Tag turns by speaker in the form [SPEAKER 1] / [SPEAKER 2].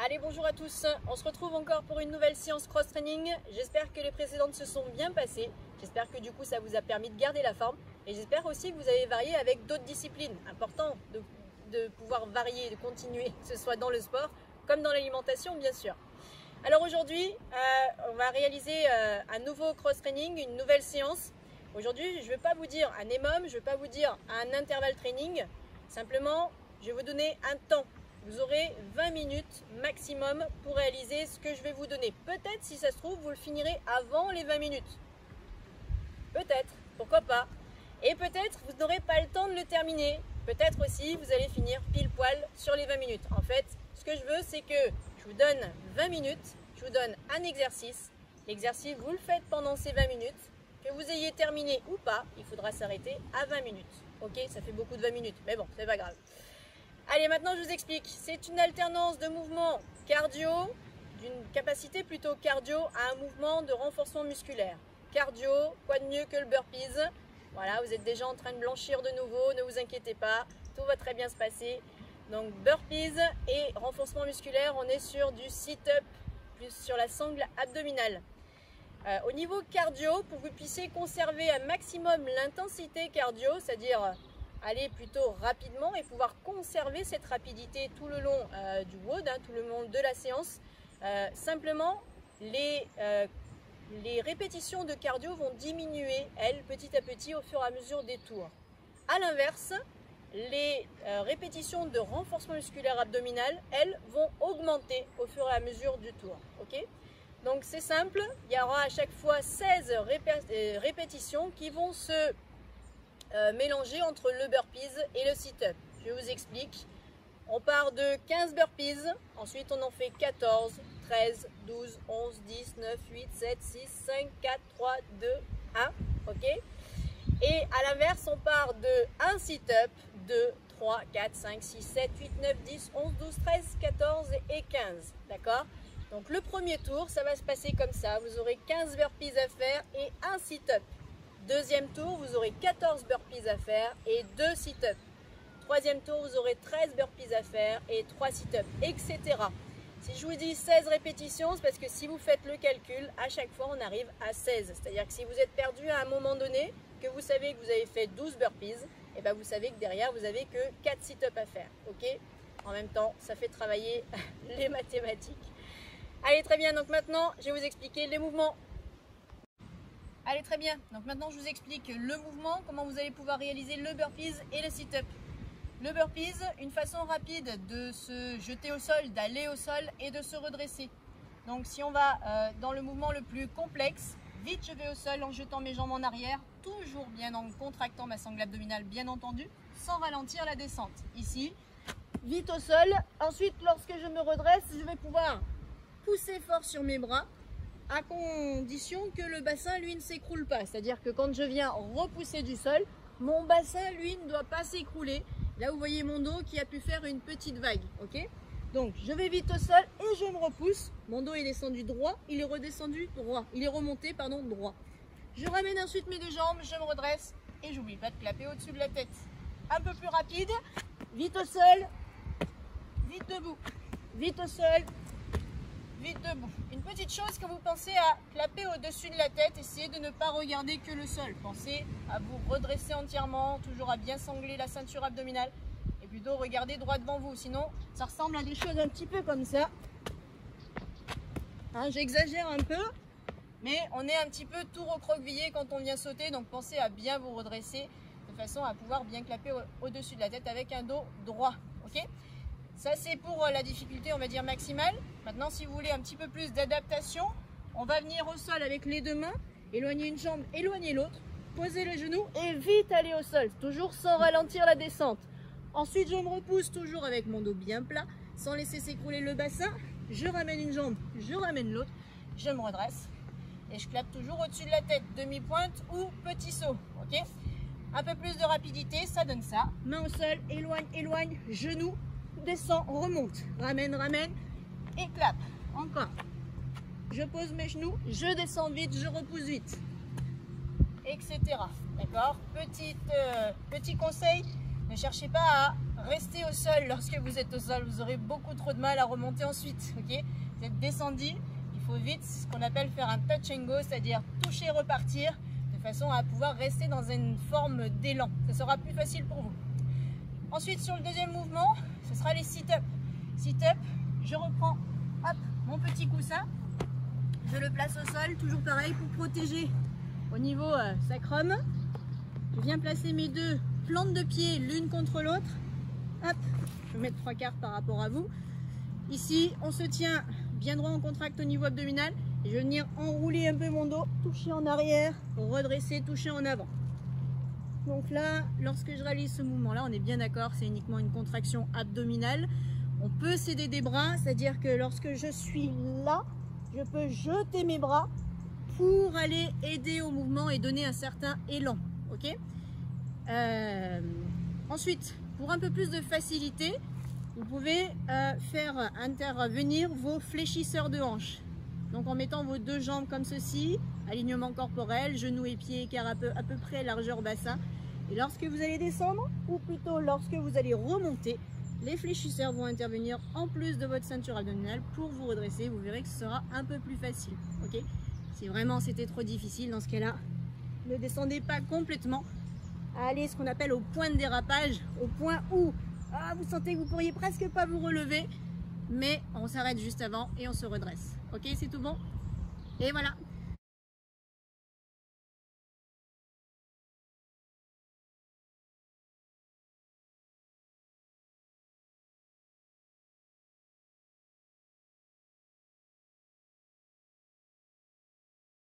[SPEAKER 1] Allez, bonjour à tous, on se retrouve encore pour une nouvelle séance cross-training. J'espère que les précédentes se sont bien passées, j'espère que du coup ça vous a permis de garder la forme et j'espère aussi que vous avez varié avec d'autres disciplines. Important de pouvoir varier, de continuer, que ce soit dans le sport comme dans l'alimentation bien sûr. Alors aujourd'hui, on va réaliser un nouveau cross-training, une nouvelle séance. Aujourd'hui, je ne vais pas vous dire un EMOM, je ne vais pas vous dire un intervalle training, simplement je vais vous donner un temps. Vous aurez 20 minutes maximum pour réaliser ce que je vais vous donner. Peut-être, si ça se trouve, vous le finirez avant les 20 minutes. Peut-être, pourquoi pas. Et peut-être, vous n'aurez pas le temps de le terminer. Peut-être aussi, vous allez finir pile poil sur les 20 minutes. En fait, ce que je veux, c'est que je vous donne 20 minutes, je vous donne un exercice. L'exercice, vous le faites pendant ces 20 minutes. Que vous ayez terminé ou pas, il faudra s'arrêter à 20 minutes. Ok, ça fait beaucoup de 20 minutes, mais bon, c'est pas grave. Allez, maintenant je vous explique. C'est une alternance de mouvements cardio, d'une capacité plutôt cardio à un mouvement de renforcement musculaire. Cardio, quoi de mieux que le burpees? Voilà, vous êtes déjà en train de blanchir de nouveau, ne vous inquiétez pas, tout va très bien se passer. Donc burpees et renforcement musculaire, on est sur du sit-up, plus sur la sangle abdominale. Au niveau cardio, pour que vous puissiez conserver un maximum l'intensité cardio, c'est-à-dire aller plutôt rapidement et pouvoir conserver cette rapidité tout le long du WOD, tout le long de la séance. Simplement, les répétitions de cardio vont diminuer, elles, petit à petit au fur et à mesure des tours. A l'inverse, les répétitions de renforcement musculaire abdominal, elles, vont augmenter au fur et à mesure du tour. Okay, donc c'est simple, il y aura à chaque fois 16 répétitions qui vont se mélanger entre le burpees et le sit-up. Je vous explique. On part de 15 burpees, ensuite on en fait 14, 13, 12, 11, 10, 9, 8, 7, 6, 5, 4, 3, 2, 1. Ok. Et à l'inverse, on part de 1 sit-up, 2, 3, 4, 5, 6, 7, 8, 9, 10, 11, 12, 13, 14 et 15. D'accord? Donc le premier tour, ça va se passer comme ça. Vous aurez 15 burpees à faire et 1 sit-up. Deuxième tour, vous aurez 14 burpees à faire et 2 sit-up. Troisième tour, vous aurez 13 burpees à faire et 3 sit-up, etc. Si je vous dis 16 répétitions, c'est parce que si vous faites le calcul, à chaque fois, on arrive à 16. C'est-à-dire que si vous êtes perdu à un moment donné, que vous savez que vous avez fait 12 burpees, et ben vous savez que derrière, vous n'avez que 4 sit-up à faire. Ok? En même temps, ça fait travailler les mathématiques. Allez, très bien. Donc maintenant, je vais vous expliquer les mouvements. Allez, très bien. Donc maintenant, je vous explique le mouvement, comment vous allez pouvoir réaliser le burpees et le sit-up. Le burpees, une façon rapide de se jeter au sol, d'aller au sol et de se redresser. Donc si on va dans le mouvement le plus complexe, vite je vais au sol en jetant mes jambes en arrière, toujours bien en contractant ma sangle abdominale, bien entendu, sans ralentir la descente. Ici, vite au sol. Ensuite, lorsque je me redresse, je vais pouvoir pousser fort sur mes bras, à condition que le bassin, lui, ne s'écroule pas. C'est-à-dire que quand je viens repousser du sol, mon bassin, lui, ne doit pas s'écrouler. Là, vous voyez mon dos qui a pu faire une petite vague. Ok? Donc, je vais vite au sol et je me repousse. Mon dos est descendu droit, il est redescendu droit. Il est remonté, pardon, droit. Je ramène ensuite mes deux jambes, je me redresse et j'oublie pas de clapper au-dessus de la tête. Un peu plus rapide. Vite au sol, vite debout. Vite au sol, vite debout. Une petite chose, quand vous pensez à clapper au-dessus de la tête, essayez de ne pas regarder que le sol. Pensez à vous redresser entièrement, toujours à bien sangler la ceinture abdominale et plutôt regarder droit devant vous. Sinon, ça ressemble à des choses un petit peu comme ça. Hein, j'exagère un peu, mais on est un petit peu tout recroquevillé quand on vient sauter. Donc pensez à bien vous redresser de façon à pouvoir bien clapper au-dessus de la tête avec un dos droit. Ok ? Ça, c'est pour la difficulté, on va dire, maximale. Maintenant, si vous voulez un petit peu plus d'adaptation, on va venir au sol avec les deux mains, éloigner une jambe, éloigner l'autre, poser le genou et vite aller au sol, toujours sans ralentir la descente. Ensuite, je me repousse toujours avec mon dos bien plat, sans laisser s'écrouler le bassin. Je ramène une jambe, je ramène l'autre, je me redresse et je clappe toujours au-dessus de la tête, demi-pointe ou petit saut. Ok? Un peu plus de rapidité, ça donne ça. Main au sol, éloigne, éloigne, genou, descend, remonte, ramène, ramène et clap. Encore. Je pose mes genoux, je descends vite, je repousse vite, etc. D'accord? Petit conseil, ne cherchez pas à rester au sol sol, lorsque vous êtes au sol, vous aurez beaucoup trop de mal à remonter ensuite. Ok, vous êtes descendu, il faut vite ce qu'on appelle faire un touch and go, c'est-à-dire toucher, repartir, de façon à pouvoir rester dans une forme d'élan. Ça sera plus facile pour vous. Ensuite, sur le deuxième mouvement, ce sera les sit-up. Sit-up, je reprends hop, mon petit coussin, je le place au sol, toujours pareil pour protéger au niveau sacrum. Je viens placer mes deux plantes de pied l'une contre l'autre. Hop, je vais mettre 3/4 par rapport à vous. Ici, on se tient bien droit, on contracte au niveau abdominal. Et je vais venir enrouler un peu mon dos, toucher en arrière, redresser, toucher en avant. Donc là, lorsque je réalise ce mouvement-là, on est bien d'accord, c'est uniquement une contraction abdominale. On peut s'aider des bras, c'est-à-dire que lorsque je suis là, je peux jeter mes bras pour aller aider au mouvement et donner un certain élan. Ok. Ensuite, pour un peu plus de facilité, vous pouvez faire intervenir vos fléchisseurs de hanches. Donc en mettant vos deux jambes comme ceci, alignement corporel, genoux et pieds, écart à peu près largeur bassin. Et lorsque vous allez descendre, ou plutôt lorsque vous allez remonter, les fléchisseurs vont intervenir en plus de votre ceinture abdominale pour vous redresser. Vous verrez que ce sera un peu plus facile. Ok. Si vraiment c'était trop difficile, dans ce cas-là, ne descendez pas complètement. Allez, ce qu'on appelle au point de dérapage, au point où vous sentez que vous pourriez presque pas vous relever, mais on s'arrête juste avant et on se redresse. Ok, c'est tout bon? Et voilà.